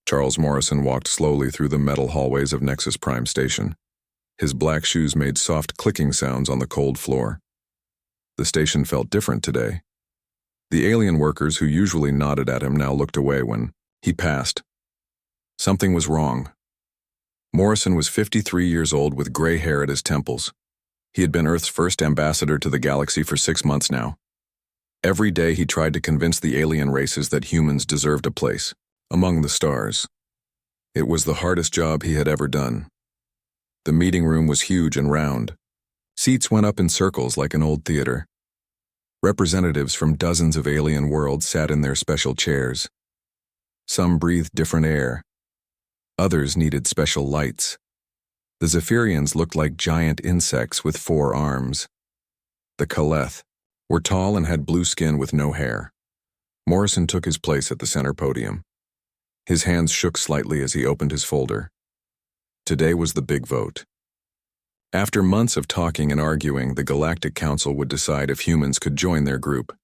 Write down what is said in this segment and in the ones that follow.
Charles Morrison walked slowly through the metal hallways of Nexus Prime Station. His black shoes made soft clicking sounds on the cold floor. The station felt different today. The alien workers who usually nodded at him now looked away when he passed. Something was wrong. Morrison was 53 years old with gray hair at his temples. He had been Earth's first ambassador to the galaxy for 6 months now. Every day he tried to convince the alien races that humans deserved a place among the stars. It was the hardest job he had ever done. The meeting room was huge and round. Seats went up in circles like an old theater. Representatives from dozens of alien worlds sat in their special chairs. Some breathed different air. Others needed special lights. The Zephyrians looked like giant insects with 4 arms. The Kaleth were tall and had blue skin with no hair. Morrison took his place at the center podium. His hands shook slightly as he opened his folder. Today was the big vote. After months of talking and arguing, the Galactic Council would decide if humans could join their group.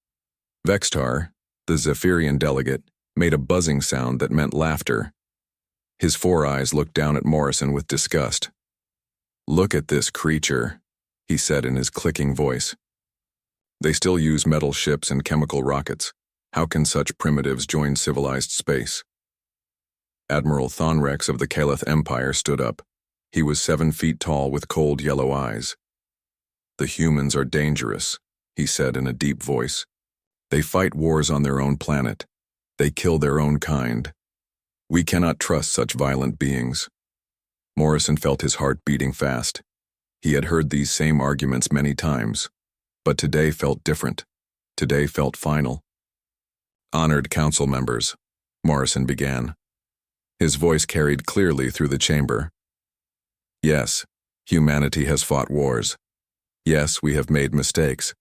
Vextar, the Zephyrian delegate, made a buzzing sound that meant laughter. His 4 eyes looked down at Morrison with disgust. "Look at this creature," he said in his clicking voice. "They still use metal ships and chemical rockets. How can such primitives join civilized space?" Admiral Thonrex of the Kaleth Empire stood up. He was 7 feet tall with cold yellow eyes. "The humans are dangerous," he said in a deep voice. "They fight wars on their own planet. They kill their own kind. We cannot trust such violent beings." Morrison felt his heart beating fast. He had heard these same arguments many times, but today felt different. Today felt final. "Honored council members," Morrison began. His voice carried clearly through the chamber. "Yes, humanity has fought wars. Yes, we have made mistakes.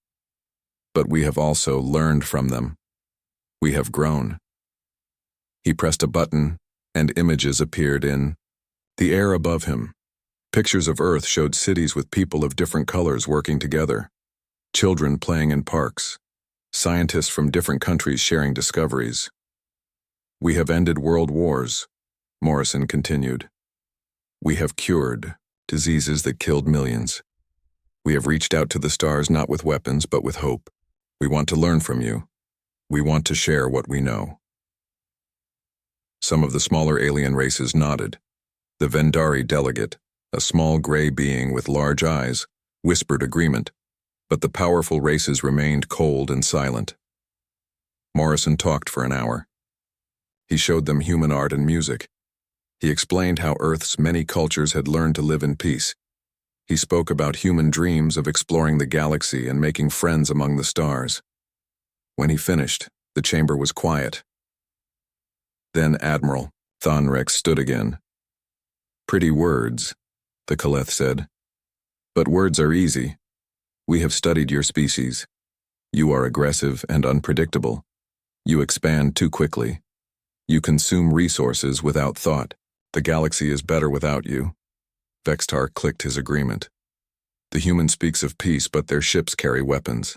But we have also learned from them. We have grown." He pressed a button, and images appeared in the air above him. Pictures of Earth showed cities with people of different colors working together, children playing in parks, scientists from different countries sharing discoveries. "We have ended world wars," Morrison continued. "We have cured diseases that killed millions. We have reached out to the stars not with weapons but with hope. We want to learn from you. We want to share what we know." Some of the smaller alien races nodded. The Vendari delegate, a small gray being with large eyes, whispered agreement, but the powerful races remained cold and silent. Morrison talked for an hour. He showed them human art and music. He explained how Earth's many cultures had learned to live in peace. He spoke about human dreams of exploring the galaxy and making friends among the stars. When he finished, the chamber was quiet. Then Admiral Thonrex stood again. "Pretty words," the Kaleth said. "But words are easy. We have studied your species. You are aggressive and unpredictable. You expand too quickly. You consume resources without thought. The galaxy is better without you." Vextar clicked his agreement. "The human speaks of peace, but their ships carry weapons.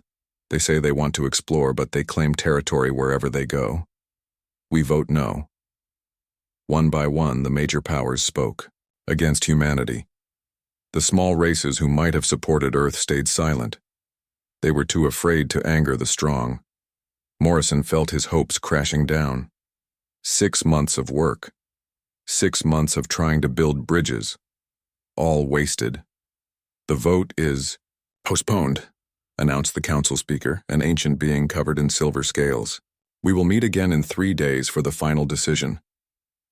They say they want to explore, but they claim territory wherever they go. We vote no." One by one, the major powers spoke against humanity. The small races who might have supported Earth stayed silent. They were too afraid to anger the strong. Morrison felt his hopes crashing down. 6 months of work. 6 months of trying to build bridges. All wasted. "The vote is postponed," announced the council speaker, an ancient being covered in silver scales. "We will meet again in 3 days for the final decision."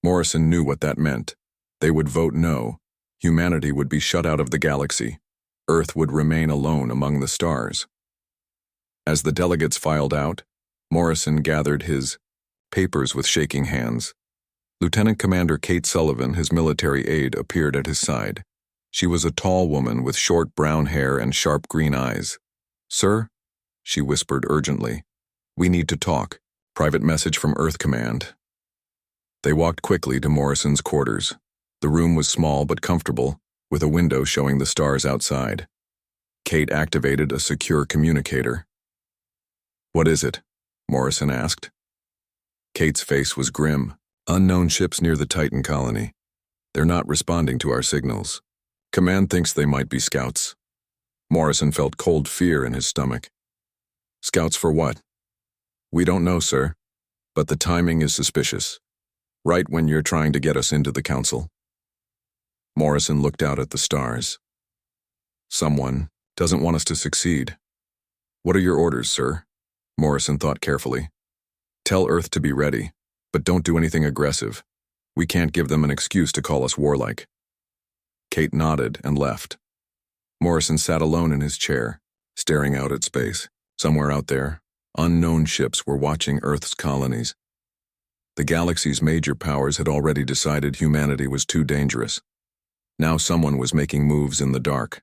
Morrison knew what that meant. They would vote no. Humanity would be shut out of the galaxy. Earth would remain alone among the stars. As the delegates filed out, Morrison gathered his papers with shaking hands. Lieutenant Commander Kate Sullivan, his military aide, appeared at his side. She was a tall woman with short brown hair and sharp green eyes. "Sir," she whispered urgently, "we need to talk. Private message from Earth Command." They walked quickly to Morrison's quarters. The room was small but comfortable, with a window showing the stars outside. Kate activated a secure communicator. "What is it?" Morrison asked. Kate's face was grim. Unknown ships near the Titan colony. They're not responding to our signals. Command thinks they might be scouts. Morrison felt cold fear in his stomach. Scouts for what? We don't know, sir. But the timing is suspicious. Right when you're trying to get us into the council. Morrison looked out at the stars. Someone doesn't want us to succeed. What are your orders, sir? Morrison thought carefully. Tell Earth to be ready, but don't do anything aggressive. We can't give them an excuse to call us warlike. Kate nodded and left. Morrison sat alone in his chair, staring out at space. Somewhere out there, unknown ships were watching Earth's colonies. The galaxy's major powers had already decided humanity was too dangerous. Now someone was making moves in the dark.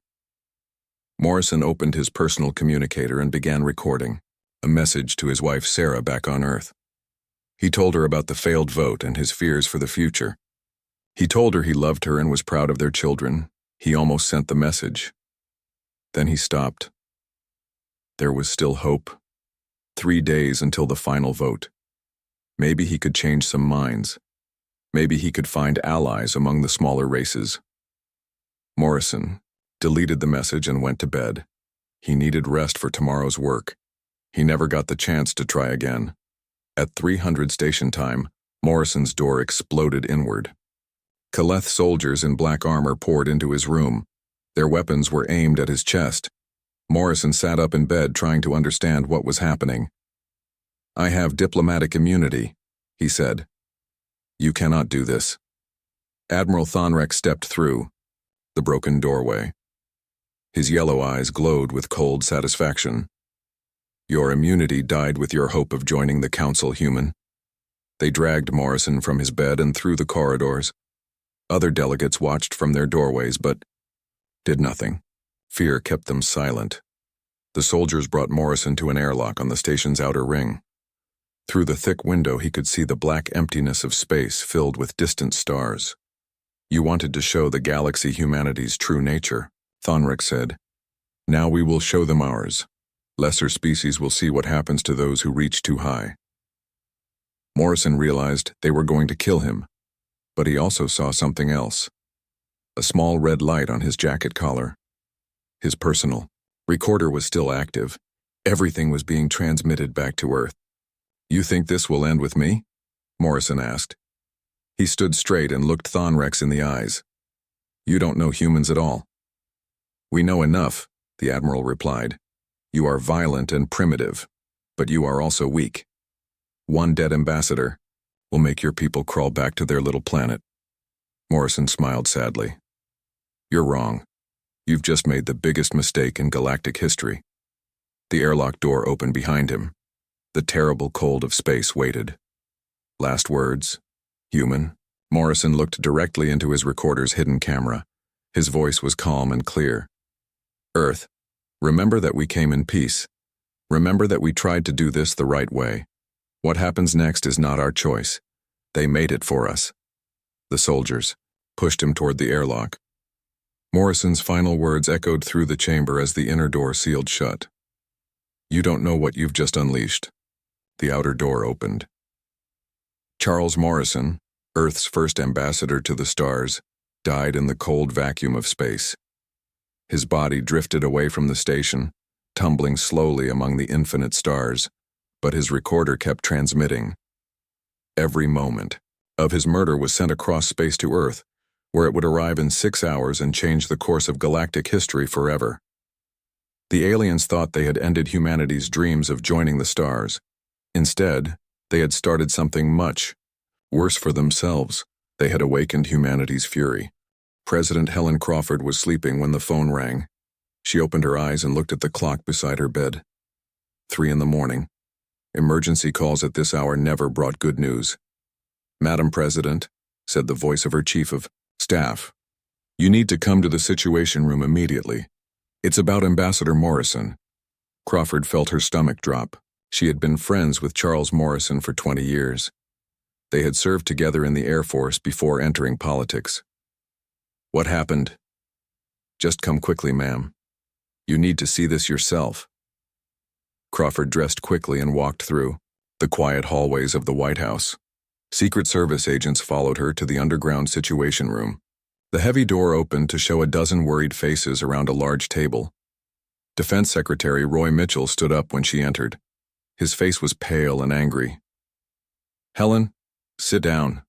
Morrison opened his personal communicator and began recording a message to his wife Sarah back on Earth. He told her about the failed vote and his fears for the future. He told her he loved her and was proud of their children. He almost sent the message. Then he stopped. There was still hope. 3 days until the final vote. Maybe he could change some minds. Maybe he could find allies among the smaller races. Morrison deleted the message and went to bed. He needed rest for tomorrow's work. He never got the chance to try again. At 300 station time, Morrison's door exploded inward. Kaleth soldiers in black armor poured into his room. Their weapons were aimed at his chest. Morrison sat up in bed trying to understand what was happening. I have diplomatic immunity, he said. You cannot do this. Admiral Thonrek stepped through the broken doorway. His yellow eyes glowed with cold satisfaction. Your immunity died with your hope of joining the council, human. They dragged Morrison from his bed and through the corridors. Other delegates watched from their doorways, but did nothing. Fear kept them silent. The soldiers brought Morrison to an airlock on the station's outer ring. Through the thick window he could see the black emptiness of space filled with distant stars. You wanted to show the galaxy humanity's true nature, Thonrek said. Now we will show them ours. Lesser species will see what happens to those who reach too high. Morrison realized they were going to kill him, but he also saw something else. A small red light on his jacket collar. His personal recorder was still active. Everything was being transmitted back to Earth. You think this will end with me? Morrison asked. He stood straight and looked Thonrex in the eyes. You don't know humans at all. We know enough, the Admiral replied. You are violent and primitive, but you are also weak. One dead ambassador will make your people crawl back to their little planet. Morrison smiled sadly. You're wrong. You've just made the biggest mistake in galactic history. The airlock door opened behind him. The terrible cold of space waited. Last words, human. Morrison looked directly into his recorder's hidden camera. His voice was calm and clear. Earth, remember that we came in peace. Remember that we tried to do this the right way. What happens next is not our choice. They made it for us. The soldiers pushed him toward the airlock. Morrison's final words echoed through the chamber as the inner door sealed shut. You don't know what you've just unleashed. The outer door opened. Charles Morrison, Earth's first ambassador to the stars, died in the cold vacuum of space. His body drifted away from the station, tumbling slowly among the infinite stars, but his recorder kept transmitting. Every moment of his murder was sent across space to Earth, where it would arrive in 6 hours and change the course of galactic history forever. The aliens thought they had ended humanity's dreams of joining the stars. Instead, they had started something much worse for themselves. They had awakened humanity's fury. President Helen Crawford was sleeping when the phone rang. She opened her eyes and looked at the clock beside her bed. 3 a.m. Emergency calls at this hour never brought good news. Madam President, said the voice of her chief of staff, you need to come to the Situation Room immediately. It's about Ambassador Morrison. Crawford felt her stomach drop. She had been friends with Charles Morrison for 20 years. They had served together in the Air Force before entering politics. What happened? Just come quickly, ma'am. You need to see this yourself. Crawford dressed quickly and walked through the quiet hallways of the White House. Secret Service agents followed her to the underground situation room. The heavy door opened to show a dozen worried faces around a large table. Defense Secretary Roy Mitchell stood up when she entered. His face was pale and angry. "Helen, sit down.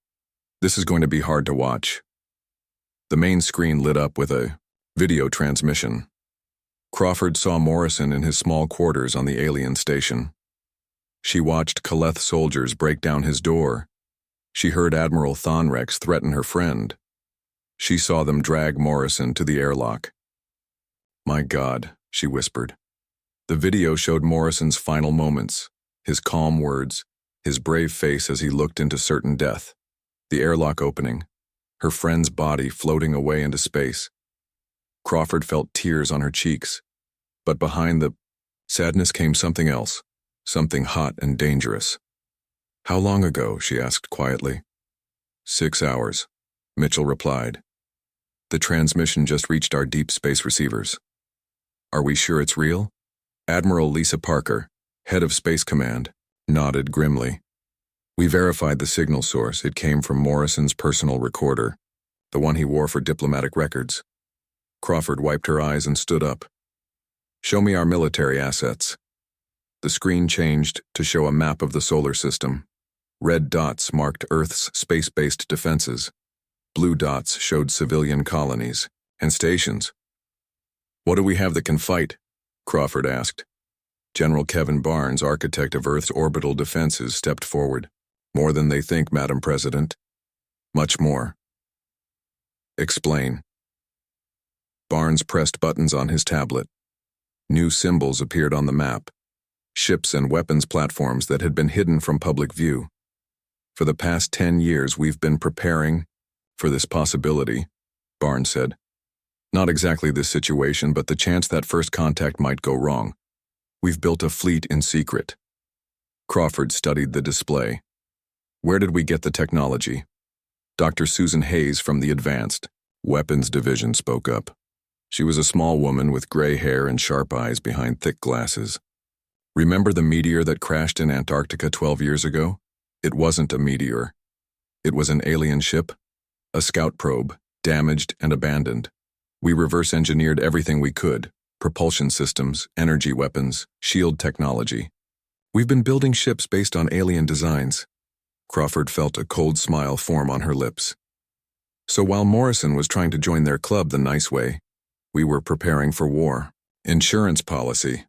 This is going to be hard to watch." The main screen lit up with a video transmission. Crawford saw Morrison in his small quarters on the alien station. She watched Kaleth soldiers break down his door. She heard Admiral Thonrex threaten her friend. She saw them drag Morrison to the airlock. "My God," she whispered. The video showed Morrison's final moments, his calm words, his brave face as he looked into certain death, the airlock opening, her friend's body floating away into space. Crawford felt tears on her cheeks, but behind the sadness came something else, something hot and dangerous. "How long ago?" she asked quietly. 6 hours, Mitchell replied. "The transmission just reached our deep space receivers." "Are we sure it's real?" Admiral Lisa Parker, head of Space Command, nodded grimly. "We verified the signal source. It came from Morrison's personal recorder, the one he wore for diplomatic records." Crawford wiped her eyes and stood up. "Show me our military assets." The screen changed to show a map of the solar system. Red dots marked Earth's space-based defenses. Blue dots showed civilian colonies and stations. "What do we have that can fight?" Crawford asked. General Kevin Barnes, architect of Earth's orbital defenses, stepped forward. "More than they think, Madam President. Much more." "Explain." Barnes pressed buttons on his tablet. New symbols appeared on the map, ships and weapons platforms that had been hidden from public view. "For the past 10 years, we've been preparing for this possibility," Barnes said. "Not exactly this situation, but the chance that first contact might go wrong. We've built a fleet in secret." Crawford studied the display. "Where did we get the technology?" Dr. Susan Hayes from the Advanced Weapons Division spoke up. She was a small woman with gray hair and sharp eyes behind thick glasses. "Remember the meteor that crashed in Antarctica 12 years ago? It wasn't a meteor. It was an alien ship, a scout probe, damaged and abandoned. We reverse-engineered everything we could: propulsion systems, energy weapons, shield technology. We've been building ships based on alien designs." Crawford felt a cold smile form on her lips. "So while Morrison was trying to join their club the nice way, we were preparing for war." "Insurance policy,"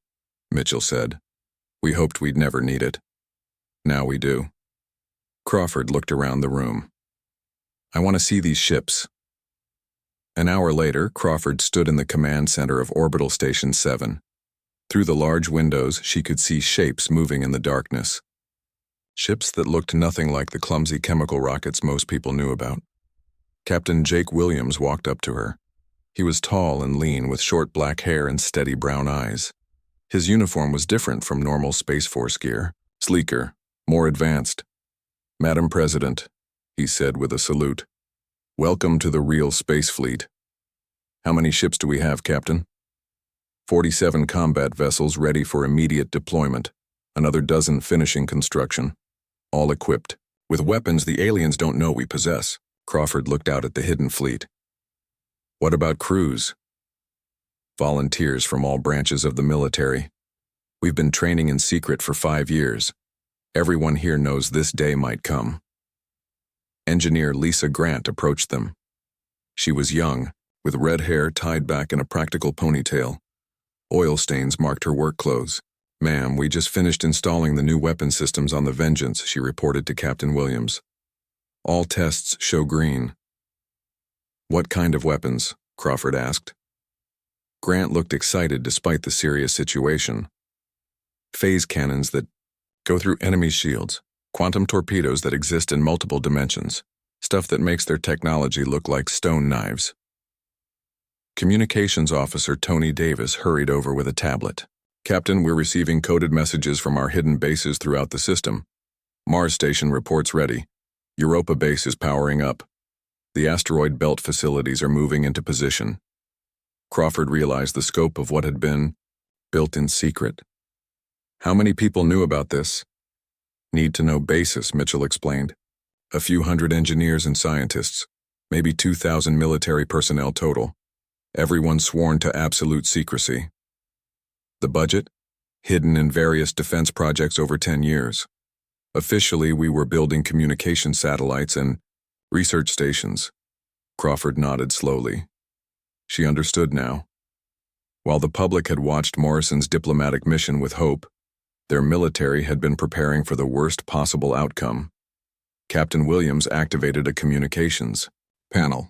Mitchell said. "We hoped we'd never need it. Now we do." Crawford looked around the room. "I want to see these ships." An hour later, Crawford stood in the command center of Orbital Station 7. Through the large windows, she could see shapes moving in the darkness. Ships that looked nothing like the clumsy chemical rockets most people knew about. Captain Jake Williams walked up to her. He was tall and lean with short black hair and steady brown eyes. His uniform was different from normal Space Force gear, sleeker, more advanced. "Madam President," he said with a salute, "welcome to the real space fleet." "How many ships do we have, Captain?" 47 combat vessels ready for immediate deployment, another dozen finishing construction, all equipped with weapons the aliens don't know we possess. Crawford looked out at the hidden fleet. "What about crews?" "Volunteers from all branches of the military. We've been training in secret for 5 years. Everyone here knows this day might come." Engineer Lisa Grant approached them. She was young, with red hair tied back in a practical ponytail. Oil stains marked her work clothes. "Ma'am, we just finished installing the new weapon systems on the Vengeance," she reported to Captain Williams. "All tests show green." "What kind of weapons?" Crawford asked. Grant looked excited despite the serious situation. "Phase cannons that go through enemy shields, quantum torpedoes that exist in multiple dimensions, stuff that makes their technology look like stone knives." Communications Officer Tony Davis hurried over with a tablet. "Captain, we're receiving coded messages from our hidden bases throughout the system. Mars Station reports ready. Europa Base is powering up. The asteroid belt facilities are moving into position." Crawford realized the scope of what had been built in secret. "How many people knew about this?" "Need to know basis," Mitchell explained. A few hundred engineers and scientists, maybe 2,000 military personnel total, everyone sworn to absolute secrecy. The budget? Hidden in various defense projects over 10 years. Officially, we were building communication satellites and research stations. Crawford nodded slowly. She understood now. While the public had watched Morrison's diplomatic mission with hope, their military had been preparing for the worst possible outcome. Captain Williams activated a communications panel.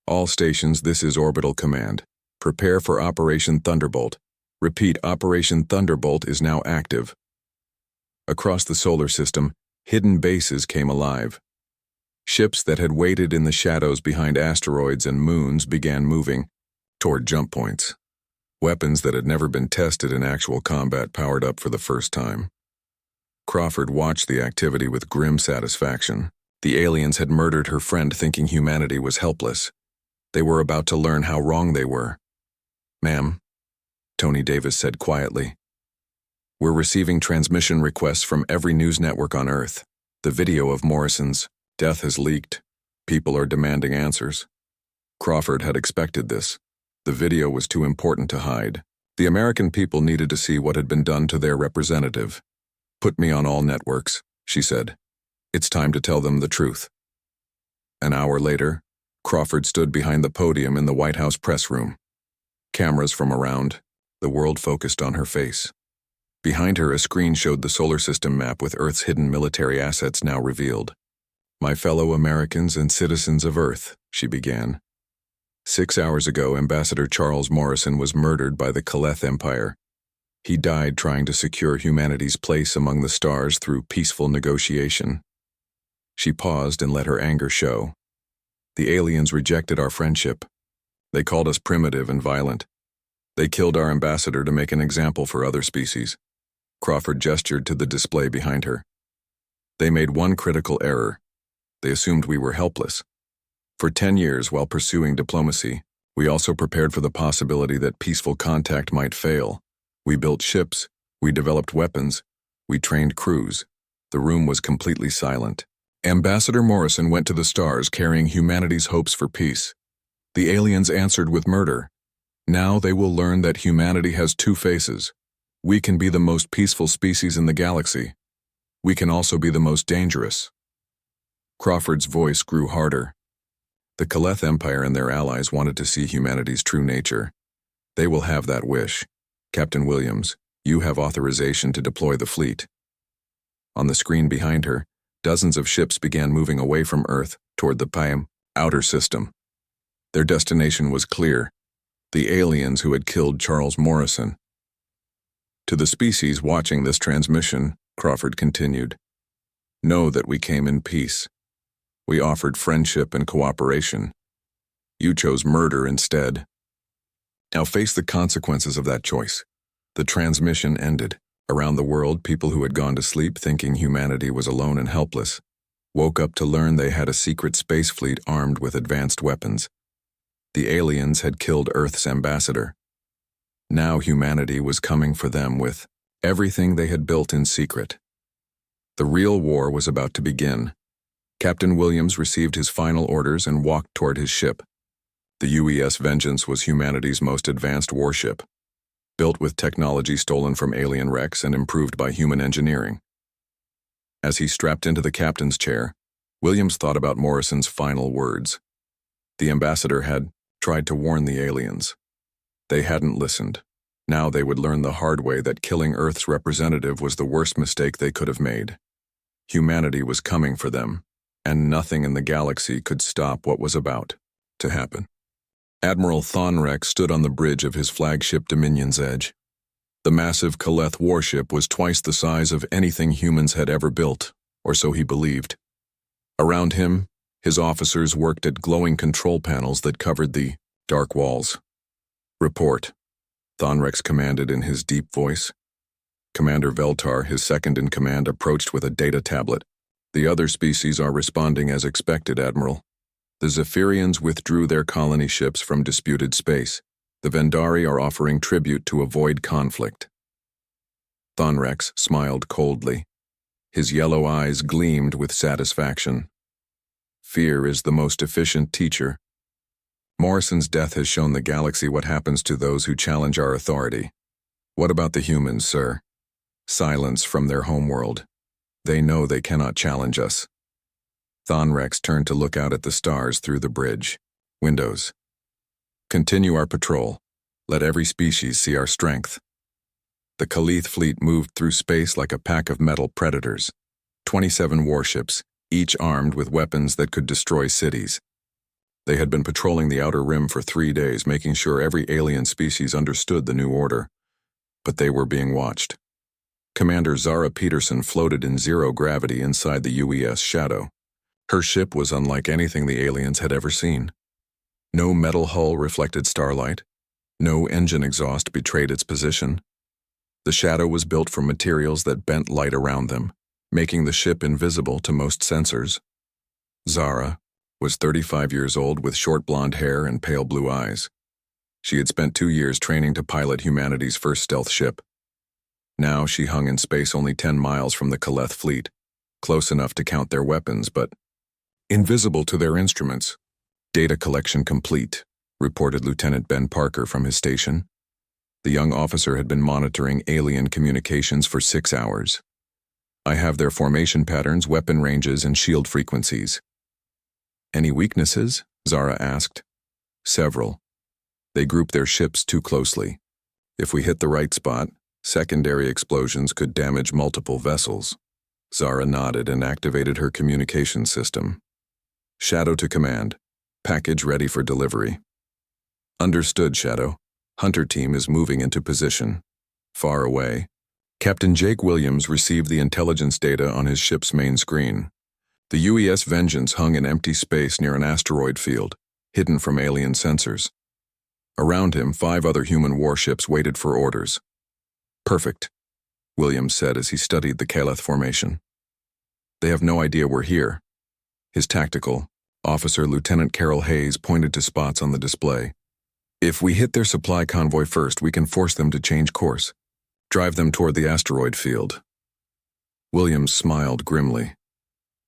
All stations, this is Orbital Command. Prepare for Operation Thunderbolt. Repeat, Operation Thunderbolt is now active. Across the solar system, hidden bases came alive. Ships that had waited in the shadows behind asteroids and moons began moving toward jump points. Weapons that had never been tested in actual combat powered up for the first time. Crawford watched the activity with grim satisfaction. The aliens had murdered her friend thinking humanity was helpless. They were about to learn how wrong they were. "Ma'am," Tony Davis said quietly, "we're receiving transmission requests from every news network on Earth. The video of Morrison's death has leaked. People are demanding answers." Crawford had expected this. The video was too important to hide. The American people needed to see what had been done to their representative. "Put me on all networks," she said. "It's time to tell them the truth." An hour later, Crawford stood behind the podium in the White House press room. Cameras from around, the world focused on her face. Behind her, a screen showed the solar system map with Earth's hidden military assets now revealed. "My fellow Americans and citizens of Earth," she began. 6 hours ago, Ambassador Charles Morrison was murdered by the Caleth Empire. He died trying to secure humanity's place among the stars through peaceful negotiation. She paused and let her anger show. "The aliens rejected our friendship. They called us primitive and violent. They killed our ambassador to make an example for other species." Crawford gestured to the display behind her. "They made one critical error. They assumed we were helpless. For 10 years, while pursuing diplomacy, we also prepared for the possibility that peaceful contact might fail. We built ships, we developed weapons, we trained crews. The room was completely silent. Ambassador Morrison went to the stars carrying humanity's hopes for peace. The aliens answered with murder. Now they will learn that humanity has two faces. We can be the most peaceful species in the galaxy. We can also be the most dangerous." Crawford's voice grew harder. The Caleth Empire and their allies wanted to see humanity's true nature. They will have that wish. Captain Williams, you have authorization to deploy the fleet. On the screen behind her, dozens of ships began moving away from Earth toward the Payam outer system. Their destination was clear: the aliens who had killed Charles Morrison. To the species watching this transmission, Crawford continued, "Know that we came in peace. We offered friendship and cooperation. You chose murder instead. Now face the consequences of that choice." The transmission ended. Around the world, people who had gone to sleep thinking humanity was alone and helpless woke up to learn they had a secret space fleet armed with advanced weapons. The aliens had killed Earth's ambassador. Now humanity was coming for them with everything they had built in secret. The real war was about to begin. Captain Williams received his final orders and walked toward his ship. The UES Vengeance was humanity's most advanced warship, built with technology stolen from alien wrecks and improved by human engineering. As he strapped into the captain's chair, Williams thought about Morrison's final words. The ambassador had tried to warn the aliens. They hadn't listened. Now they would learn the hard way that killing Earth's representative was the worst mistake they could have made. Humanity was coming for them, and nothing in the galaxy could stop what was about to happen. Admiral Thonrex stood on the bridge of his flagship Dominion's Edge. The massive Caleth warship was twice the size of anything humans had ever built, or so he believed. Around him, his officers worked at glowing control panels that covered the dark walls. "Report," Thonrex commanded in his deep voice. Commander Veltar, his second-in-command, approached with a data tablet. "The other species are responding as expected, Admiral. The Zephyrians withdrew their colony ships from disputed space. The Vendari are offering tribute to avoid conflict." Thonrex smiled coldly. His yellow eyes gleamed with satisfaction. Fear is the most efficient teacher. Morrison's death has shown the galaxy what happens to those who challenge our authority. What about the humans, sir? Silence from their homeworld. They know they cannot challenge us. Thonrex turned to look out at the stars through the bridge. Windows. Continue our patrol. Let every species see our strength. The Kaleeth fleet moved through space like a pack of metal predators. 27 warships, each armed with weapons that could destroy cities. They had been patrolling the outer rim for 3 days, making sure every alien species understood the new order. But they were being watched. Commander Zara Peterson floated in zero gravity inside the UES Shadow. Her ship was unlike anything the aliens had ever seen. No metal hull reflected starlight. No engine exhaust betrayed its position. The Shadow was built from materials that bent light around them, making the ship invisible to most sensors. Zara was 35 years old with short blonde hair and pale blue eyes. She had spent 2 years training to pilot humanity's first stealth ship. Now she hung in space only 10 miles from the Kaleeth fleet, close enough to count their weapons, but invisible to their instruments. Data collection complete, reported Lieutenant Ben Parker from his station. The young officer had been monitoring alien communications for 6 hours. I have their formation patterns, weapon ranges, and shield frequencies. Any weaknesses? Zara asked. Several. They group their ships too closely. If we hit the right spot, secondary explosions could damage multiple vessels. Zara nodded and activated her communication system. Shadow to command. Package ready for delivery. Understood, Shadow. Hunter team is moving into position. Far away, Captain Jake Williams received the intelligence data on his ship's main screen. The UES Vengeance hung in empty space near an asteroid field, hidden from alien sensors. Around him, 5 other human warships waited for orders. Perfect, Williams said as he studied the Kaleeth formation. They have no idea we're here. His tactical officer, Lieutenant Carol Hayes, pointed to spots on the display. If we hit their supply convoy first, we can force them to change course. Drive them toward the asteroid field. Williams smiled grimly.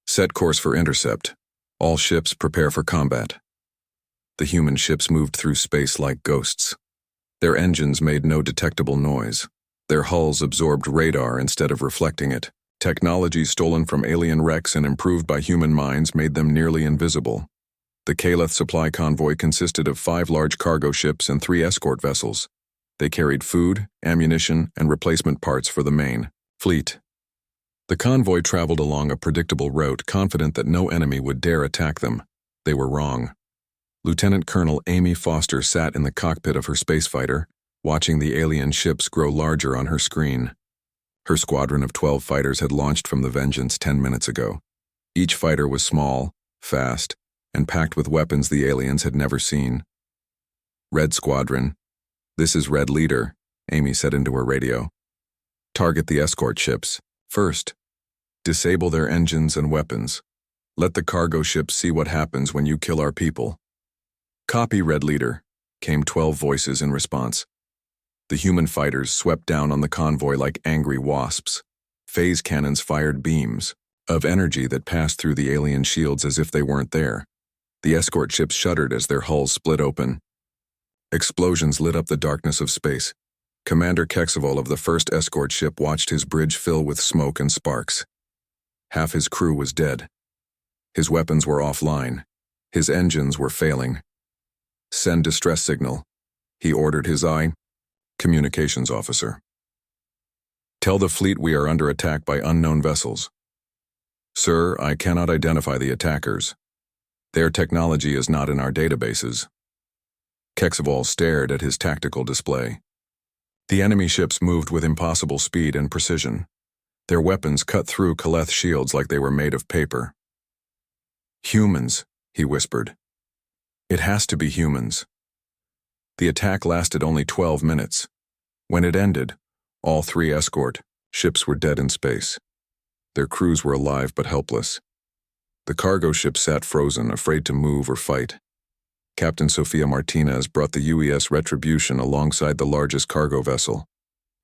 Set course for intercept. All ships prepare for combat. The human ships moved through space like ghosts. Their engines made no detectable noise. Their hulls absorbed radar instead of reflecting it. Technology stolen from alien wrecks and improved by human minds made them nearly invisible. The Kaleeth supply convoy consisted of 5 large cargo ships and 3 escort vessels. They carried food, ammunition, and replacement parts for the main fleet. The convoy traveled along a predictable route, confident that no enemy would dare attack them. They were wrong. Lieutenant Colonel Amy Foster sat in the cockpit of her spacefighter, watching the alien ships grow larger on her screen. Her squadron of 12 fighters had launched from the Vengeance 10 minutes ago. Each fighter was small, fast, and packed with weapons the aliens had never seen. Red Squadron. This is Red Leader, Amy said into her radio. Target the escort ships. First, disable their engines and weapons. Let the cargo ships see what happens when you kill our people. Copy, Red Leader, came 12 voices in response. The human fighters swept down on the convoy like angry wasps. Phase cannons fired beams of energy that passed through the alien shields as if they weren't there. The escort ships shuddered as their hulls split open. Explosions lit up the darkness of space. Commander Kexavol of the first escort ship watched his bridge fill with smoke and sparks. Half his crew was dead. His weapons were offline. His engines were failing. Send distress signal, he ordered his communications officer. Tell the fleet we are under attack by unknown vessels. Sir, I cannot identify the attackers. Their technology is not in our databases. Kexavol stared at his tactical display. The enemy ships moved with impossible speed and precision. Their weapons cut through Kaleeth shields like they were made of paper. Humans, he whispered. It has to be humans. The attack lasted only 12 minutes. When it ended, all 3 escort ships were dead in space. Their crews were alive but helpless. The cargo ship sat frozen, afraid to move or fight. Captain Sofia Martinez brought the UES Retribution alongside the largest cargo vessel.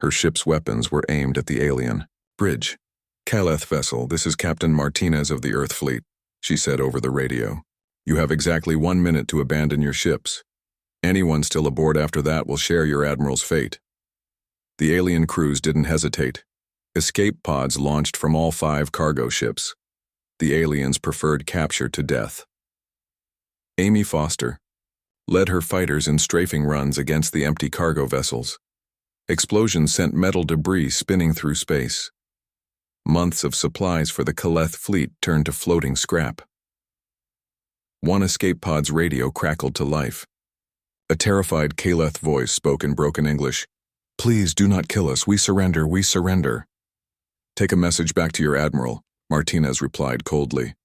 Her ship's weapons were aimed at the alien bridge. Kaleeth vessel, this is Captain Martinez of the Earth Fleet. she said over the radio. You have exactly 1 minute to abandon your ships. Anyone still aboard after that will share your admiral's fate. The alien crews didn't hesitate. Escape pods launched from all 5 cargo ships. The aliens preferred capture to death. Amy Foster led her fighters in strafing runs against the empty cargo vessels. Explosions sent metal debris spinning through space. Months of supplies for the Kaleth fleet turned to floating scrap. One escape pod's radio crackled to life. A terrified Kaleth voice spoke in broken English. Please do not kill us. We surrender. We surrender. Take a message back to your admiral, Martinez replied coldly.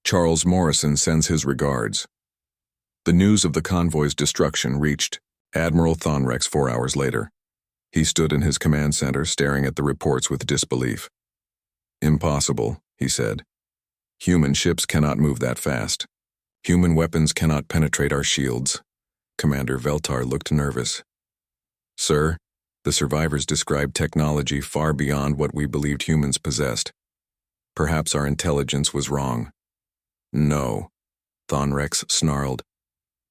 Charles Morrison sends his regards. The news of the convoy's destruction reached Admiral Thonrex 4 hours later. He stood in his command center staring at the reports with disbelief. Impossible, he said. Human ships cannot move that fast. Human weapons cannot penetrate our shields. Commander Veltar looked nervous. Sir, the survivors described technology far beyond what we believed humans possessed. Perhaps our intelligence was wrong. No, Thonrex snarled.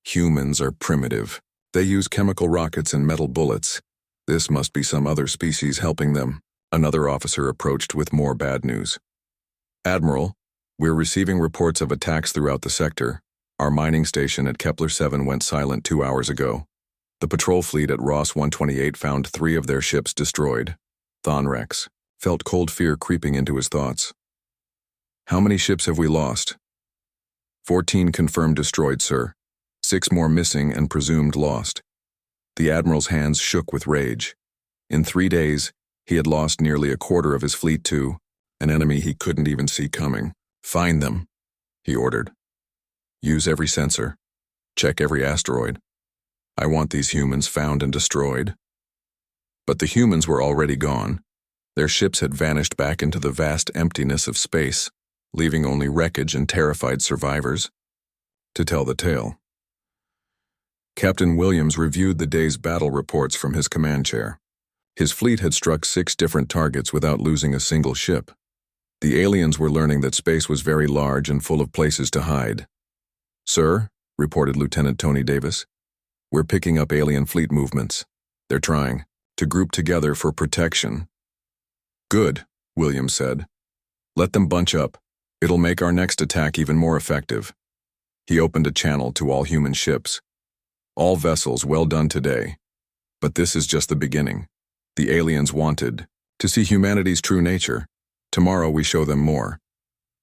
Humans are primitive. They use chemical rockets and metal bullets. This must be some other species helping them. Another officer approached with more bad news. Admiral, we're receiving reports of attacks throughout the sector. Our mining station at Kepler 7 went silent 2 hours ago. The patrol fleet at Ross 128 found 3 of their ships destroyed. Thonrex felt cold fear creeping into his thoughts. How many ships have we lost? 14 confirmed destroyed, sir. 6 more missing and presumed lost. The admiral's hands shook with rage. In 3 days, he had lost nearly a quarter of his fleet to an enemy he couldn't even see coming. Find them, he ordered. Use every sensor. Check every asteroid. I want these humans found and destroyed. But the humans were already gone. Their ships had vanished back into the vast emptiness of space, leaving only wreckage and terrified survivors to tell the tale. Captain Williams reviewed the day's battle reports from his command chair. His fleet had struck 6 different targets without losing a single ship. The aliens were learning that space was very large and full of places to hide. Sir, reported Lieutenant Tony Davis, we're picking up alien fleet movements. They're trying to group together for protection. Good, Williams said. Let them bunch up. It'll make our next attack even more effective. He opened a channel to all human ships. All vessels, well done today. But this is just the beginning. The aliens wanted to see humanity's true nature. Tomorrow we show them more.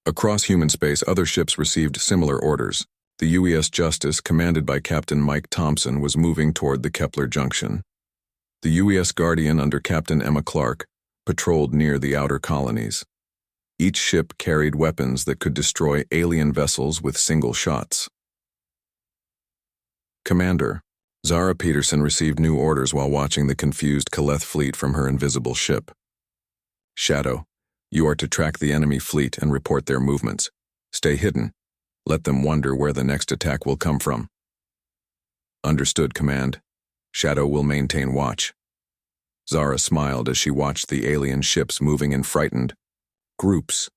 Across human space, other ships received similar orders. The UES Justice, commanded by Captain Mike Thompson, was moving toward the Kepler Junction. The UES Guardian, under Captain Emma Clark, patrolled near the outer colonies. Each ship carried weapons that could destroy alien vessels with single shots. Commander, Zara Peterson received new orders while watching the confused Kaleth fleet from her invisible ship. Shadow, you are to track the enemy fleet and report their movements. Stay hidden. Let them wonder where the next attack will come from. Understood, Command. Shadow will maintain watch. Zara smiled as she watched the alien ships moving in frightened groups.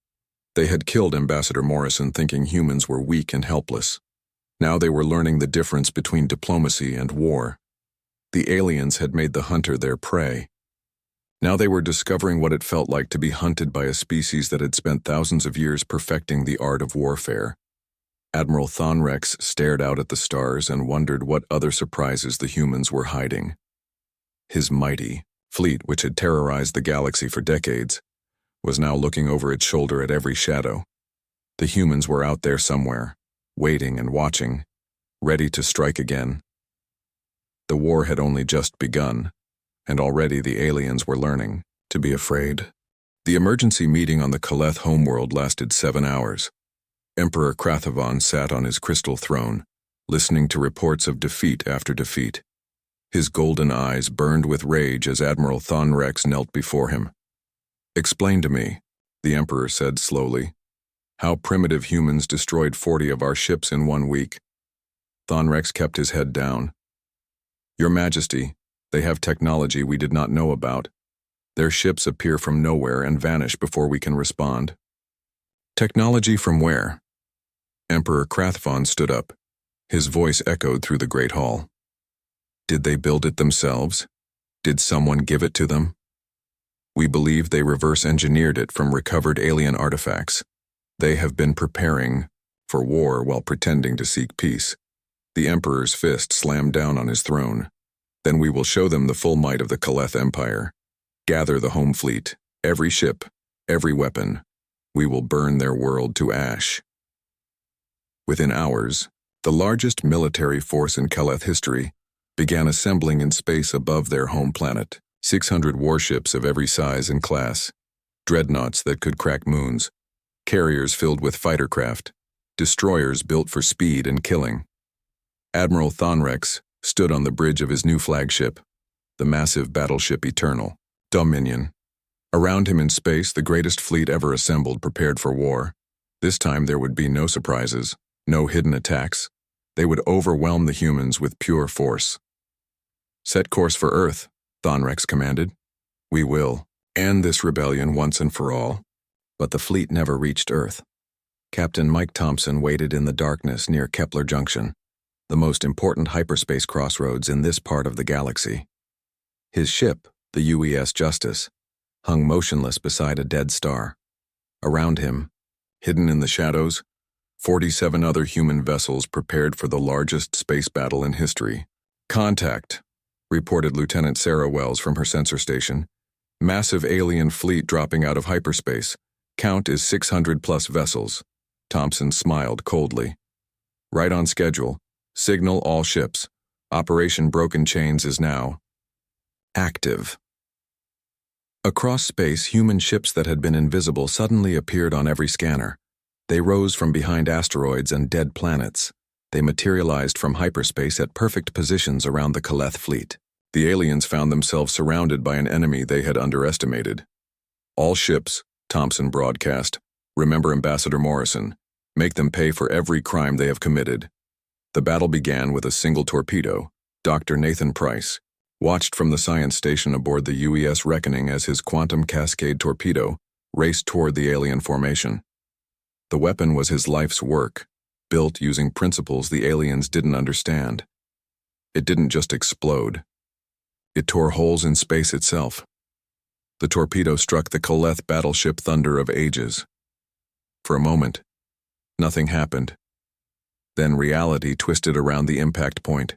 They had killed Ambassador Morrison thinking humans were weak and helpless. Now they were learning the difference between diplomacy and war. The aliens had made the hunter their prey. Now they were discovering what it felt like to be hunted by a species that had spent thousands of years perfecting the art of warfare. Admiral Thonrex stared out at the stars and wondered what other surprises the humans were hiding. His mighty fleet, which had terrorized the galaxy for decades, was now looking over its shoulder at every shadow. The humans were out there somewhere, waiting and watching, ready to strike again. The war had only just begun, and already the aliens were learning to be afraid. The emergency meeting on the Kaleth homeworld lasted 7 hours. Emperor Krathavon sat on his crystal throne, listening to reports of defeat after defeat. His golden eyes burned with rage as Admiral Thonrex knelt before him. Explain to me, the Emperor said slowly, how primitive humans destroyed 40 of our ships in 1 week. Thonrex kept his head down. Your Majesty, they have technology we did not know about. Their ships appear from nowhere and vanish before we can respond. Technology from where? Emperor Krathvon stood up. His voice echoed through the great hall. Did they build it themselves? Did someone give it to them? We believe they reverse-engineered it from recovered alien artifacts. They have been preparing for war while pretending to seek peace. The Emperor's fist slammed down on his throne. Then we will show them the full might of the Kaleth Empire. Gather the home fleet, every ship, every weapon. We will burn their world to ash. Within hours, the largest military force in Kaleth history began assembling in space above their home planet. 600 warships of every size and class, dreadnoughts that could crack moons, carriers filled with fighter craft, destroyers built for speed and killing. Admiral Thonrex stood on the bridge of his new flagship, the massive battleship Eternal, Dominion. Around him in space, the greatest fleet ever assembled prepared for war. This time there would be no surprises, no hidden attacks. They would overwhelm the humans with pure force. Set course for Earth, Thonrex commanded. We will end this rebellion once and for all. But the fleet never reached Earth. Captain Mike Thompson waited in the darkness near Kepler Junction, the most important hyperspace crossroads in this part of the galaxy. His ship, the UES Justice, hung motionless beside a dead star. Around him, hidden in the shadows, 47 other human vessels prepared for the largest space battle in history. Contact, reported Lieutenant Sarah Wells from her sensor station. Massive alien fleet dropping out of hyperspace. Count is 600+ vessels. Thompson smiled coldly. Right on schedule. Signal all ships. Operation Broken Chains is now active. Across space, human ships that had been invisible suddenly appeared on every scanner. They rose from behind asteroids and dead planets. They materialized from hyperspace at perfect positions around the Kaleth fleet. The aliens found themselves surrounded by an enemy they had underestimated. All ships, Thompson broadcast, remember Ambassador Morrison. Make them pay for every crime they have committed. The battle began with a single torpedo. Dr. Nathan Price watched from the science station aboard the UES Reckoning as his quantum cascade torpedo raced toward the alien formation. The weapon was his life's work, built using principles the aliens didn't understand. It didn't just explode. It tore holes in space itself. The torpedo struck the Kaleth battleship Thunder of Ages. For a moment, nothing happened. Then reality twisted around the impact point.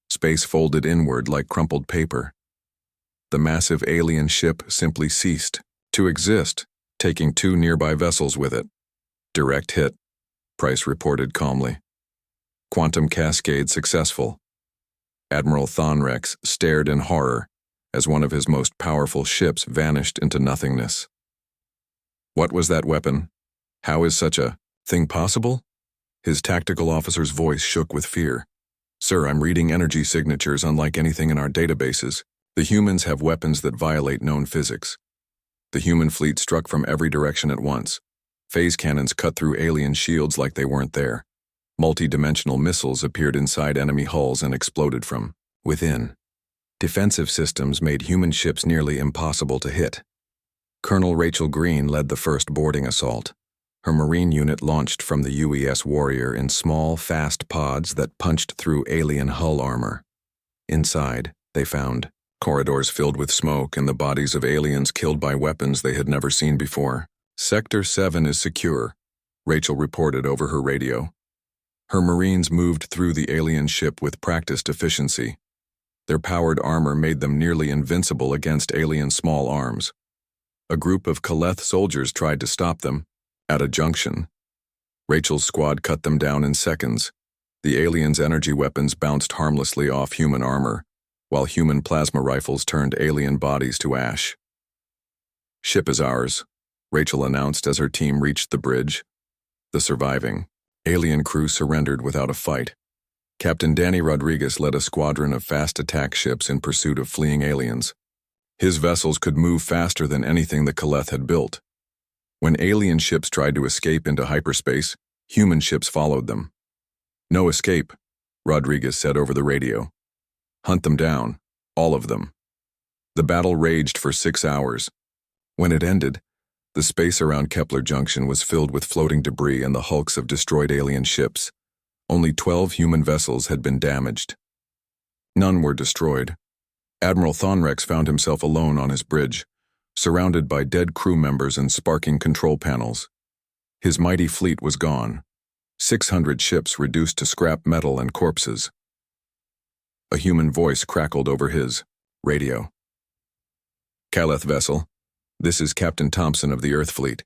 Space folded inward like crumpled paper. The massive alien ship simply ceased to exist, taking 2 nearby vessels with it. Direct hit, Price reported calmly. Quantum cascade successful. Admiral Thonrex stared in horror as one of his most powerful ships vanished into nothingness. What was that weapon? How is such a thing possible? His tactical officer's voice shook with fear. Sir, I'm reading energy signatures unlike anything in our databases. The humans have weapons that violate known physics. The human fleet struck from every direction at once. Phase cannons cut through alien shields like they weren't there. Multi-dimensional missiles appeared inside enemy hulls and exploded from within. Defensive systems made human ships nearly impossible to hit. Colonel Rachel Green led the first boarding assault. Her Marine unit launched from the UES Warrior in small, fast pods that punched through alien hull armor. Inside, they found corridors filled with smoke and the bodies of aliens killed by weapons they had never seen before. Sector 7 is secure, Rachel reported over her radio. Her Marines moved through the alien ship with practiced efficiency. Their powered armor made them nearly invincible against alien small arms. A group of Kaleth soldiers tried to stop them at a junction. Rachel's squad cut them down in seconds. The aliens' energy weapons bounced harmlessly off human armor, while human plasma rifles turned alien bodies to ash. Ship is ours, Rachel announced as her team reached the bridge. The surviving alien crew surrendered without a fight. Captain Danny Rodriguez led a squadron of fast attack ships in pursuit of fleeing aliens. His vessels could move faster than anything the Kaleth had built. When alien ships tried to escape into hyperspace, human ships followed them. No escape, Rodriguez said over the radio. Hunt them down, all of them. The battle raged for 6 hours. When it ended, The space around Kepler Junction was filled with floating debris and the hulks of destroyed alien ships. Only 12 human vessels had been damaged. None were destroyed. Admiral Thonrex found himself alone on his bridge, surrounded by dead crew members and sparking control panels. His mighty fleet was gone. 600 ships reduced to scrap metal and corpses. A human voice crackled over his radio. "Caleth vessel, this is Captain Thompson of the Earth Fleet.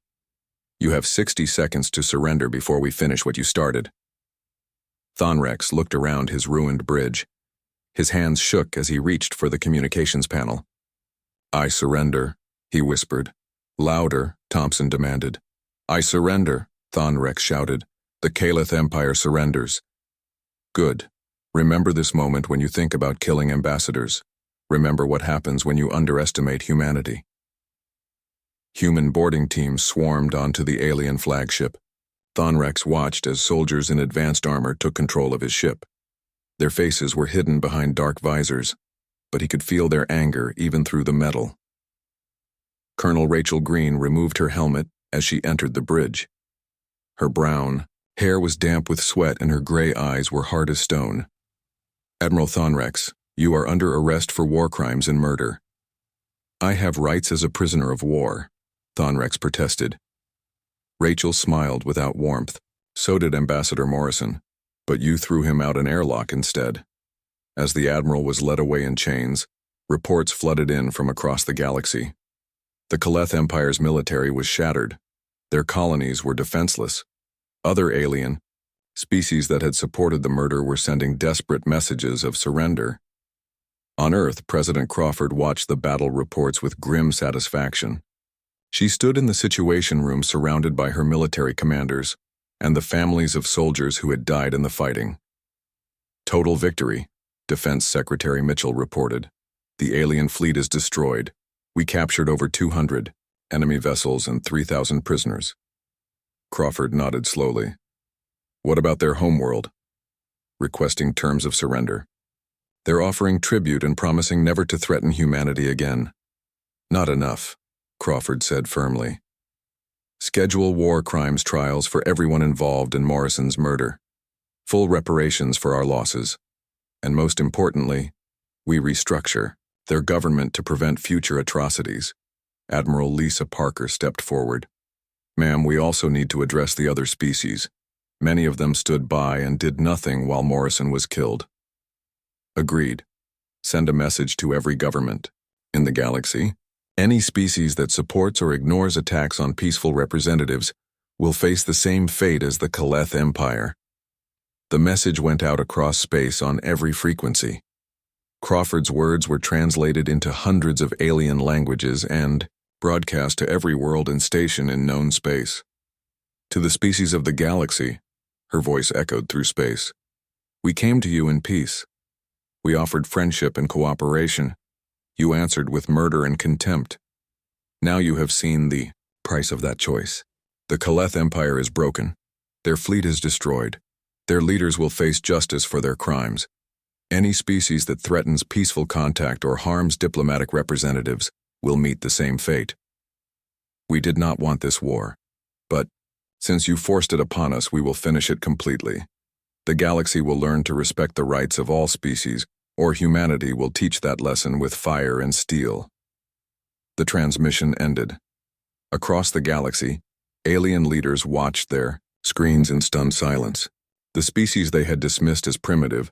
You have 60 seconds to surrender before we finish what you started." Thonrex looked around his ruined bridge. His hands shook as he reached for the communications panel. "I surrender," he whispered. "Louder," Thompson demanded. "I surrender," Thonrex shouted. "The Caleth Empire surrenders." "Good. Remember this moment when you think about killing ambassadors. Remember what happens when you underestimate humanity." Human boarding teams swarmed onto the alien flagship. Thonrex watched as soldiers in advanced armor took control of his ship. Their faces were hidden behind dark visors, but he could feel their anger even through the metal. Colonel Rachel Green removed her helmet as she entered the bridge. Her brown hair was damp with sweat and her gray eyes were hard as stone. "Admiral Thonrex, you are under arrest for war crimes and murder." "I have rights as a prisoner of war," Thonrex protested. Rachel smiled without warmth. "So did Ambassador Morrison, but you threw him out an airlock instead." As the Admiral was led away in chains, reports flooded in from across the galaxy. The Caleth Empire's military was shattered. Their colonies were defenseless. Other alien species that had supported the murder were sending desperate messages of surrender. On Earth, President Crawford watched the battle reports with grim satisfaction. She stood in the Situation Room surrounded by her military commanders and the families of soldiers who had died in the fighting. "Total victory," Defense Secretary Mitchell reported. "The alien fleet is destroyed. We captured over 200 enemy vessels and 3,000 prisoners." Crawford nodded slowly. "What about their homeworld?" "Requesting terms of surrender. They're offering tribute and promising never to threaten humanity again." "Not enough," Crawford said firmly. "Schedule war crimes trials for everyone involved in Morrison's murder. Full reparations for our losses. And most importantly, we restructure their government to prevent future atrocities." Admiral Lisa Parker stepped forward. "Ma'am, we also need to address the other species. Many of them stood by and did nothing while Morrison was killed." "Agreed. Send a message to every government in the galaxy. Any species that supports or ignores attacks on peaceful representatives will face the same fate as the Caleth Empire." The message went out across space on every frequency. Crawford's words were translated into hundreds of alien languages and broadcast to every world and station in known space. "To the species of the galaxy," her voice echoed through space, "we came to you in peace. We offered friendship and cooperation. You answered with murder and contempt. Now you have seen the price of that choice. The Caleth Empire is broken. Their fleet is destroyed. Their leaders will face justice for their crimes. Any species that threatens peaceful contact or harms diplomatic representatives will meet the same fate. We did not want this war, but since you forced it upon us, we will finish it completely. The galaxy will learn to respect the rights of all species, or humanity will teach that lesson with fire and steel." The transmission ended. Across the galaxy, alien leaders watched their screens in stunned silence. The species they had dismissed as primitive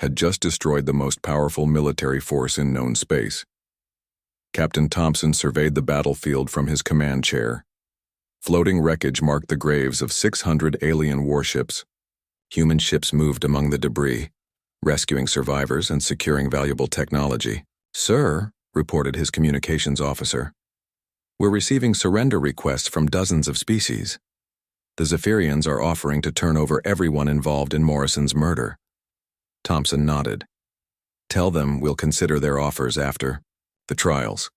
had just destroyed the most powerful military force in known space. Captain Thompson surveyed the battlefield from his command chair. Floating wreckage marked the graves of 600 alien warships. Human ships moved among the debris, rescuing survivors and securing valuable technology. "Sir," reported his communications officer, "we're receiving surrender requests from dozens of species. The Zephyrians are offering to turn over everyone involved in Morrison's murder." Thompson nodded. "Tell them we'll consider their offers after the trials.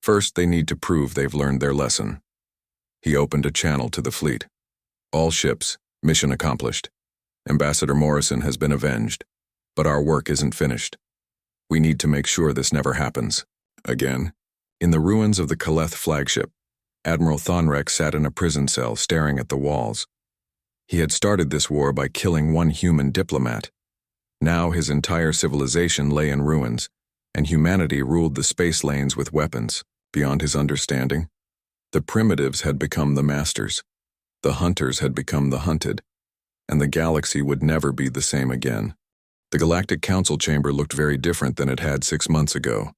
First, they need to prove they've learned their lesson." He opened a channel to the fleet. "All ships, mission accomplished. Ambassador Morrison has been avenged, but our work isn't finished. We need to make sure this never happens again." In the ruins of the Caleth flagship, Admiral Thonrex sat in a prison cell staring at the walls. He had started this war by killing one human diplomat. Now his entire civilization lay in ruins, and humanity ruled the space lanes with weapons. Beyond his understanding, the primitives had become the masters, the hunters had become the hunted, and the galaxy would never be the same again. The Galactic Council chamber looked very different than it had 6 months ago.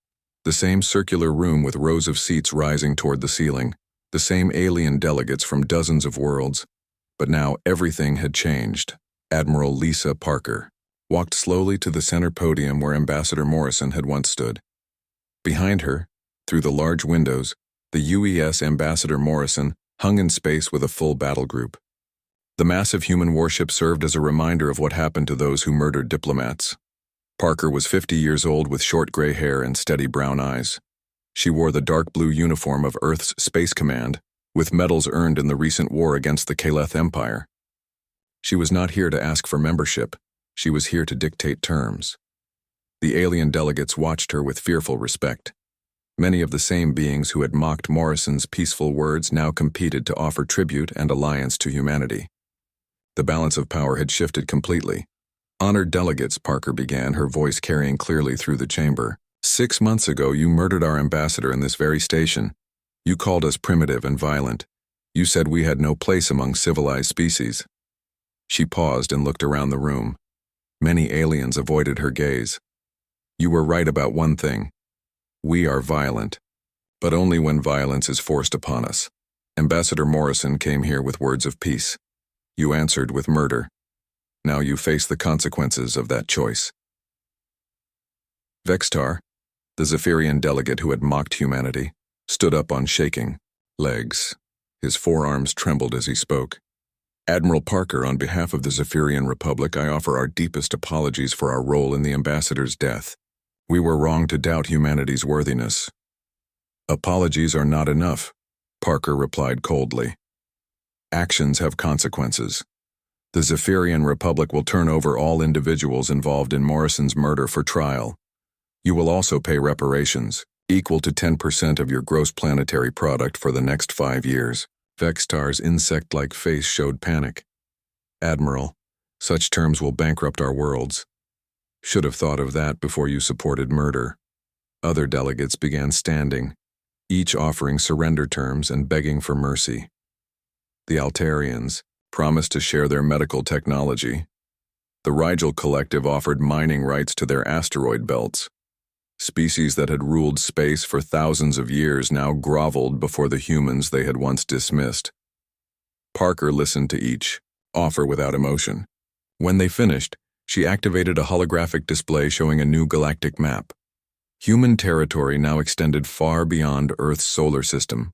The same circular room with rows of seats rising toward the ceiling, the same alien delegates from dozens of worlds. But now everything had changed. Admiral Lisa Parker walked slowly to the center podium where Ambassador Morrison had once stood. Behind her, through the large windows, the UES Ambassador Morrison hung in space with a full battle group. The massive human warship served as a reminder of what happened to those who murdered diplomats. Parker was 50 years old with short gray hair and steady brown eyes. She wore the dark blue uniform of Earth's Space Command, with medals earned in the recent war against the Caleth Empire. She was not here to ask for membership, she was here to dictate terms. The alien delegates watched her with fearful respect. Many of the same beings who had mocked Morrison's peaceful words now competed to offer tribute and alliance to humanity. The balance of power had shifted completely. Honored delegates, Parker began, her voice carrying clearly through the chamber. 6 months ago, you murdered our ambassador in this very station. You called us primitive and violent. You said we had no place among civilized species. She paused and looked around the room. Many aliens avoided her gaze. You were right about one thing. We are violent, but only when violence is forced upon us. Ambassador Morrison came here with words of peace. You answered with murder. Now you face the consequences of that choice. Vextar, the Zephyrian delegate who had mocked humanity, stood up on shaking legs. His forearms trembled as he spoke. Admiral Parker, on behalf of the Zephyrian Republic, I offer our deepest apologies for our role in the ambassador's death. We were wrong to doubt humanity's worthiness. Apologies are not enough, Parker replied coldly. Actions have consequences. The Zephyrian Republic will turn over all individuals involved in Morrison's murder for trial. You will also pay reparations, equal to 10% of your gross planetary product for the next 5 years. Vextar's insect-like face showed panic. Admiral, such terms will bankrupt our worlds. Should have thought of that before you supported murder. Other delegates began standing, each offering surrender terms and begging for mercy. The Altarians promised to share their medical technology. The Rigel Collective offered mining rights to their asteroid belts. Species that had ruled space for thousands of years now groveled before the humans they had once dismissed. Parker listened to each, offer without emotion. When they finished, she activated a holographic display showing a new galactic map. Human territory now extended far beyond Earth's solar system.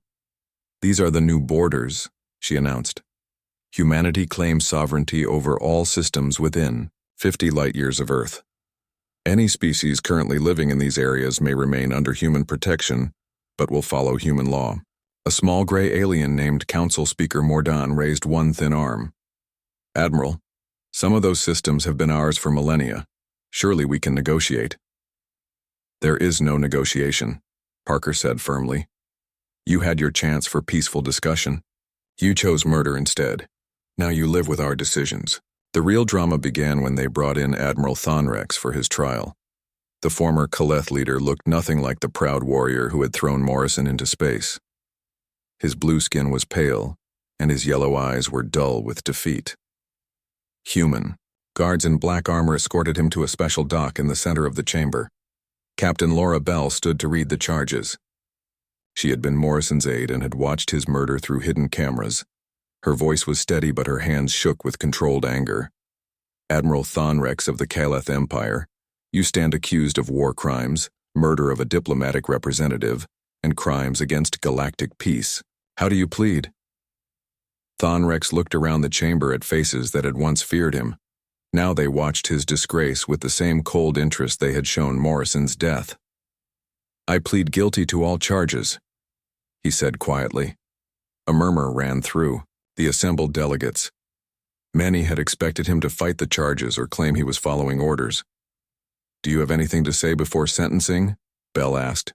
These are the new borders, she announced. Humanity claims sovereignty over all systems within 50 light-years of Earth. Any species currently living in these areas may remain under human protection, but will follow human law. A small gray alien named Council Speaker Mordan raised one thin arm. Admiral, some of those systems have been ours for millennia. Surely we can negotiate. There is no negotiation, Parker said firmly. You had your chance for peaceful discussion. You chose murder instead. Now you live with our decisions. The real drama began when they brought in Admiral Thonrex for his trial. The former Caleth leader looked nothing like the proud warrior who had thrown Morrison into space. His blue skin was pale, and his yellow eyes were dull with defeat. Human. Guards in black armor escorted him to a special dock in the center of the chamber. Captain Laura Bell stood to read the charges. She had been Morrison's aide and had watched his murder through hidden cameras. Her voice was steady, but her hands shook with controlled anger. Admiral Thonrex of the Caleth Empire, you stand accused of war crimes, murder of a diplomatic representative, and crimes against galactic peace. How do you plead? Thonrex looked around the chamber at faces that had once feared him. Now they watched his disgrace with the same cold interest they had shown Morrison's death. I plead guilty to all charges, he said quietly. A murmur ran through the assembled delegates. Many had expected him to fight the charges or claim he was following orders. Do you have anything to say before sentencing? Bell asked.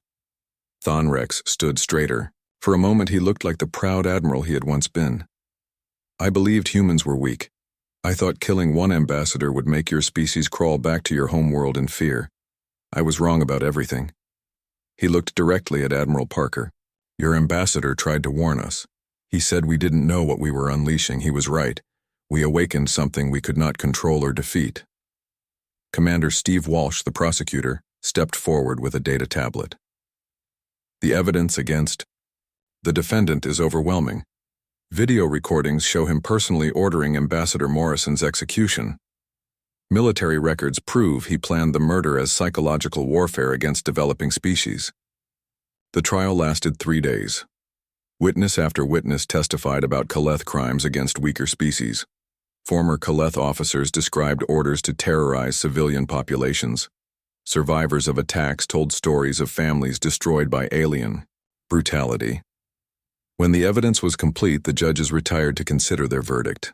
Thonrex stood straighter, For a moment he looked like the proud admiral he had once been. I believed humans were weak. I thought killing one ambassador would make your species crawl back to your home world in fear. I was wrong about everything. He looked directly at Admiral Parker. Your ambassador tried to warn us. He said we didn't know what we were unleashing. He was right. We awakened something we could not control or defeat. Commander Steve Walsh, the prosecutor, stepped forward with a data tablet. The evidence against the defendant is overwhelming. Video recordings show him personally ordering Ambassador Morrison's execution. Military records prove he planned the murder as psychological warfare against developing species. The trial lasted 3 days. Witness after witness testified about Kaleth crimes against weaker species. Former Kaleth officers described orders to terrorize civilian populations. Survivors of attacks told stories of families destroyed by alien brutality. When the evidence was complete, the judges retired to consider their verdict.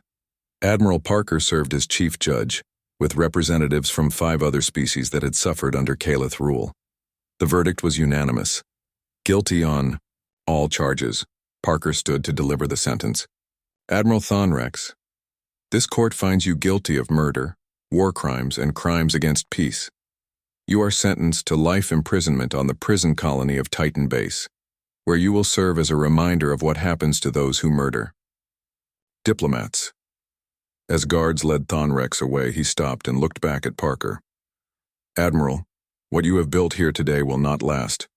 Admiral Parker served as chief judge, with representatives from 5 other species that had suffered under Kaleth rule. The verdict was unanimous. Guilty on all charges. Parker stood to deliver the sentence. Admiral Thonrex, this court finds you guilty of murder, war crimes, and crimes against peace. You are sentenced to life imprisonment on the prison colony of Titan Base, where you will serve as a reminder of what happens to those who murder. Diplomats. As guards led Thonrex away, he stopped and looked back at Parker. Admiral, what you have built here today will not last.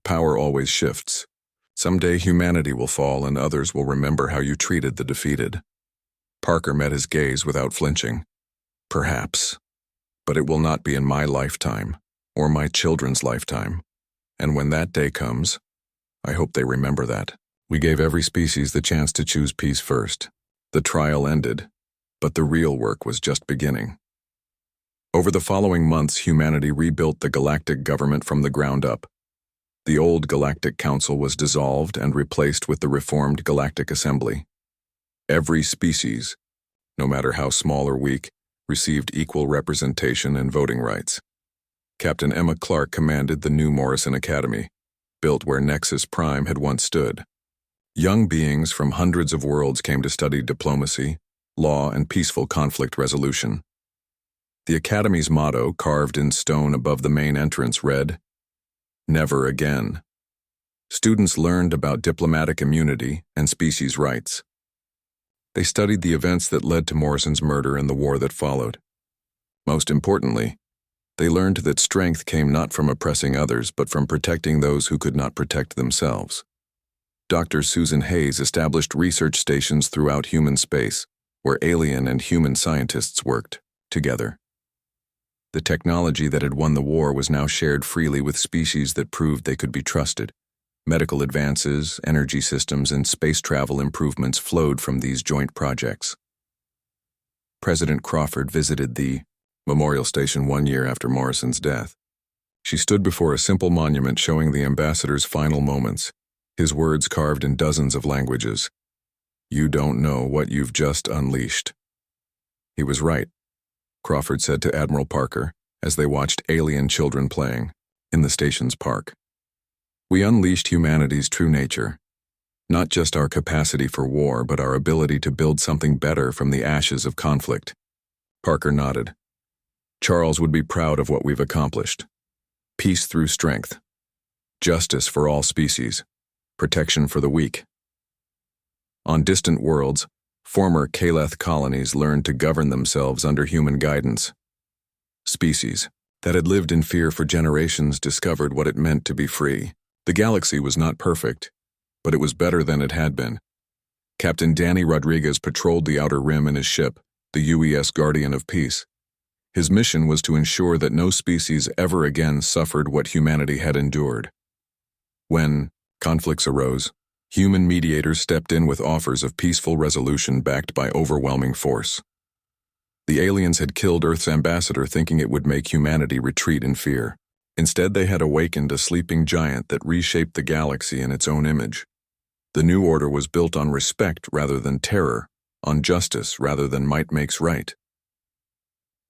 Power always shifts. Someday humanity will fall and others will remember how you treated the defeated. Parker met his gaze without flinching. Perhaps. But it will not be in my lifetime, or my children's lifetime. And when that day comes, I hope they remember that. We gave every species the chance to choose peace first. The trial ended, but the real work was just beginning. Over the following months, humanity rebuilt the galactic government from the ground up. The old Galactic Council was dissolved and replaced with the reformed Galactic Assembly. Every species, no matter how small or weak, received equal representation and voting rights. Captain Emma Clark commanded the new Morrison Academy, built where Nexus Prime had once stood. Young beings from hundreds of worlds came to study diplomacy, law, and peaceful conflict resolution. The Academy's motto, carved in stone above the main entrance, read, "Never again." Students learned about diplomatic immunity and species rights. They studied the events that led to Morrison's murder and the war that followed. Most importantly, they learned that strength came not from oppressing others, but from protecting those who could not protect themselves. Dr. Susan Hayes established research stations throughout human space, where alien and human scientists worked together. The technology that had won the war was now shared freely with species that proved they could be trusted. Medical advances, energy systems, and space travel improvements flowed from these joint projects. President Crawford visited the Memorial Station 1 year after Morrison's death. She stood before a simple monument showing the ambassador's final moments, his words carved in dozens of languages. "You don't know what you've just unleashed." He was right, Crawford said to Admiral Parker as they watched alien children playing in the station's park. "We unleashed humanity's true nature, not just our capacity for war, but our ability to build something better from the ashes of conflict." Parker nodded. "Charles would be proud of what we've accomplished. Peace through strength. Justice for all species. Protection for the weak." On distant worlds, former Kaleth colonies learned to govern themselves under human guidance. Species that had lived in fear for generations discovered what it meant to be free. The galaxy was not perfect, but it was better than it had been. Captain Danny Rodriguez patrolled the Outer Rim in his ship, the UES Guardian of Peace. His mission was to ensure that no species ever again suffered what humanity had endured. When conflicts arose, human mediators stepped in with offers of peaceful resolution backed by overwhelming force. The aliens had killed Earth's ambassador thinking it would make humanity retreat in fear. Instead, they had awakened a sleeping giant that reshaped the galaxy in its own image. The new order was built on respect rather than terror, on justice rather than might makes right.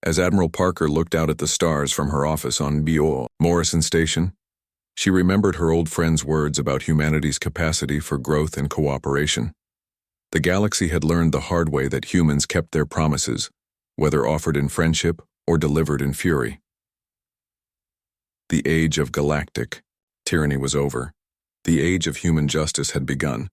As Admiral Parker looked out at the stars from her office on B.O. Morrison Station, She remembered her old friend's words about humanity's capacity for growth and cooperation. The galaxy had learned the hard way that humans kept their promises, whether offered in friendship or delivered in fury. The age of galactic tyranny was over. The age of human justice had begun.